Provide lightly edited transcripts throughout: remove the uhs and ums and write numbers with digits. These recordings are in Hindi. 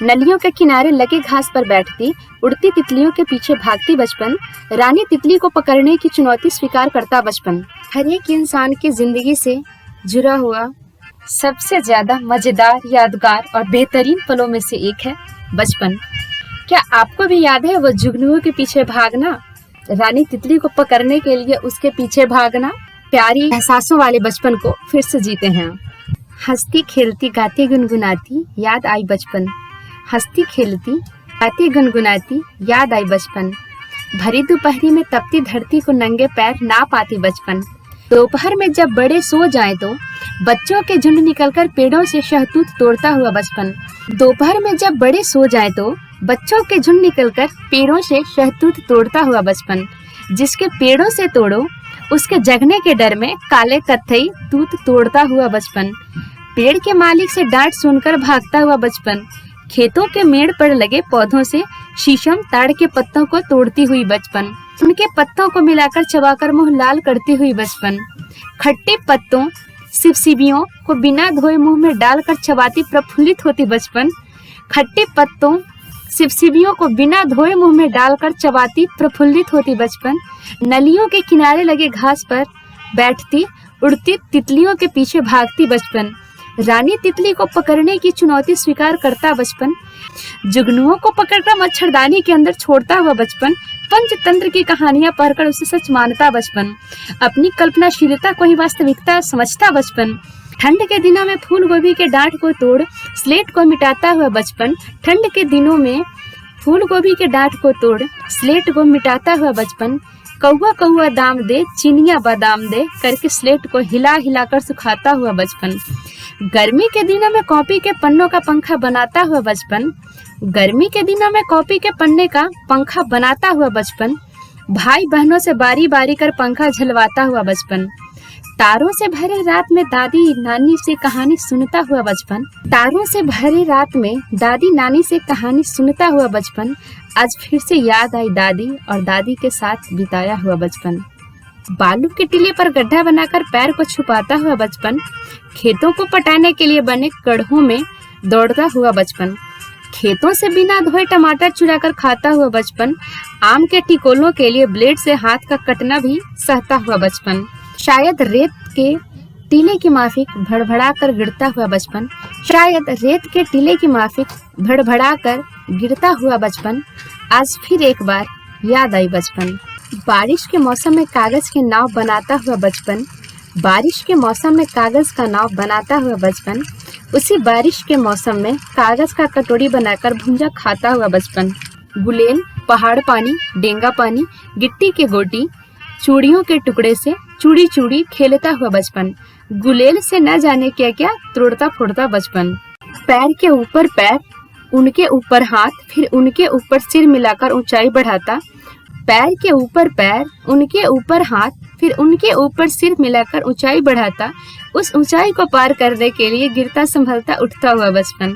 नलियों के किनारे लगे घास पर बैठती, उड़ती तितलियों के पीछे भागती बचपन, रानी तितली को पकड़ने की चुनौती स्वीकार करता बचपन। हर एक इंसान की जिंदगी से जुड़ा हुआ सबसे ज्यादा मजेदार, यादगार और बेहतरीन पलों में से एक है बचपन। क्या आपको भी याद है वो जुगनुओं के पीछे भागना, रानी तितली को पकड़ने के लिए उसके पीछे भागना? प्यारी एहसासों वाले बचपन को फिर से जीते हैं। हंसती खेलती गाती गुनगुनाती याद आई बचपन। हंसती खेलती गाती गुनगुनाती याद आई बचपन। भरी दोपहरी में तपती धरती को नंगे पैर ना पाती बचपन। दोपहर में जब बड़े सो जाएं तो बच्चों के झुंड निकलकर पेड़ों से शहतूत तोड़ता हुआ बचपन। दोपहर में जब बड़े सो जाएं तो बच्चों के झुंड निकलकर पेड़ों से शहतूत तोड़ता हुआ बचपन। जिसके पेड़ों से तोड़ो उसके जगने के डर में काले कत्थई तूत तोड़ता हुआ बचपन। पेड़ के मालिक से डांट सुनकर भागता हुआ बचपन। खेतों के मेड़ पर लगे पौधों से शीशम ताड़ के पत्तों को तोड़ती हुई बचपन। उनके पत्तों को मिलाकर चबाकर मुंह लाल करती हुई बचपन। खट्टे पत्तों सिबसिबियों को बिना धोए मुंह में डालकर चबाती प्रफुल्लित होती बचपन। खट्टे पत्तों सिबसिबियों को बिना धोए मुंह में डालकर चबाती प्रफुल्लित होती बचपन। नलियों के किनारे लगे घास पर बैठती, उड़ती तितलियों के पीछे भागती बचपन। रानी तितली को पकड़ने की चुनौती स्वीकार करता बचपन। जुगनुओं को पकड़कर मच्छरदानी के अंदर छोड़ता हुआ बचपन। पंचतंत्र की कहानियां पढ़कर उसे सच मानता बचपन। अपनी कल्पनाशीलता को ही वास्तविकता समझता बचपन। ठंड के दिनों में फूल गोभी के डांठ को तोड़ स्लेट को मिटाता हुआ बचपन। ठंड के दिनों में फूल गोभी के डांठ को तोड़ स्लेट को मिटाता हुआ बचपन। कौआ कौआ दाम दे चिनिया बादाम दे करके स्लेट को हिला हिला कर सुखाता हुआ बचपन। गर्मी के दिनों में कॉपी के पन्नों का पंखा बनाता हुआ बचपन। गर्मी के दिनों में कॉपी के पन्ने का पंखा बनाता हुआ बचपन। भाई बहनों से बारी बारी कर पंखा झलवाता हुआ बचपन। तारों से भरे रात में दादी नानी से कहानी सुनता हुआ बचपन। तारों से भरे रात में दादी नानी से कहानी सुनता हुआ बचपन। आज फिर से याद आई दादी और दादी के साथ बिताया हुआ बचपन। बालू के टीले पर गड्ढा बनाकर पैर को छुपाता हुआ बचपन। खेतों को पटाने के लिए बने कड़हों में दौड़ता हुआ बचपन। खेतों से बिना धोए टमाटर चुराकर खाता हुआ बचपन। आम के टिकोलों के लिए ब्लेड से हाथ का कटना भी सहता हुआ बचपन। शायद रेत के टीले की माफिक भड़भड़ा कर गिरता हुआ बचपन। शायद रेत के टीले की माफिक भड़भड़ा कर गिरता हुआ बचपन। आज फिर एक बार याद आई बचपन। बारिश के मौसम में कागज के नाव बनाता हुआ बचपन। बारिश के मौसम में कागज का नाव बनाता हुआ बचपन। उसी बारिश के मौसम में कागज का कटोरी बनाकर भुंजा खाता हुआ बचपन। गुलेल, पहाड़ पानी, डेंगा पानी, गिट्टी के गोटी, चूड़ियों के टुकड़े से चूड़ी चूड़ी खेलता हुआ बचपन। गुलेल से न जाने क्या क्या तोड़ता फोड़ता बचपन। पैर के ऊपर पैर, उनके ऊपर हाथ, फिर उनके ऊपर सिर मिलाकर ऊंचाई बढ़ाता। पैर के ऊपर पैर, उनके ऊपर हाथ, फिर उनके ऊपर सिर मिलाकर ऊंचाई बढ़ाता। उस ऊंचाई को पार करने के लिए गिरता संभलता उठता हुआ बचपन।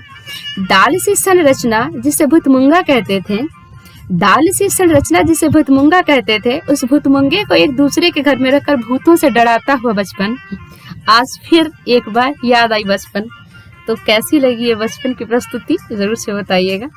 दाल सी संरचना जिसे भुतमुंगा कहते थे, दाल सी संरचना जिसे भुतमुंगा कहते थे, उस भुतमुंगे को एक दूसरे के घर में रखकर भूतों से डराता हुआ बचपन। आज फिर एक बार याद आई बचपन। तो कैसी लगी ये बचपन की प्रस्तुति जरूर से बताइएगा।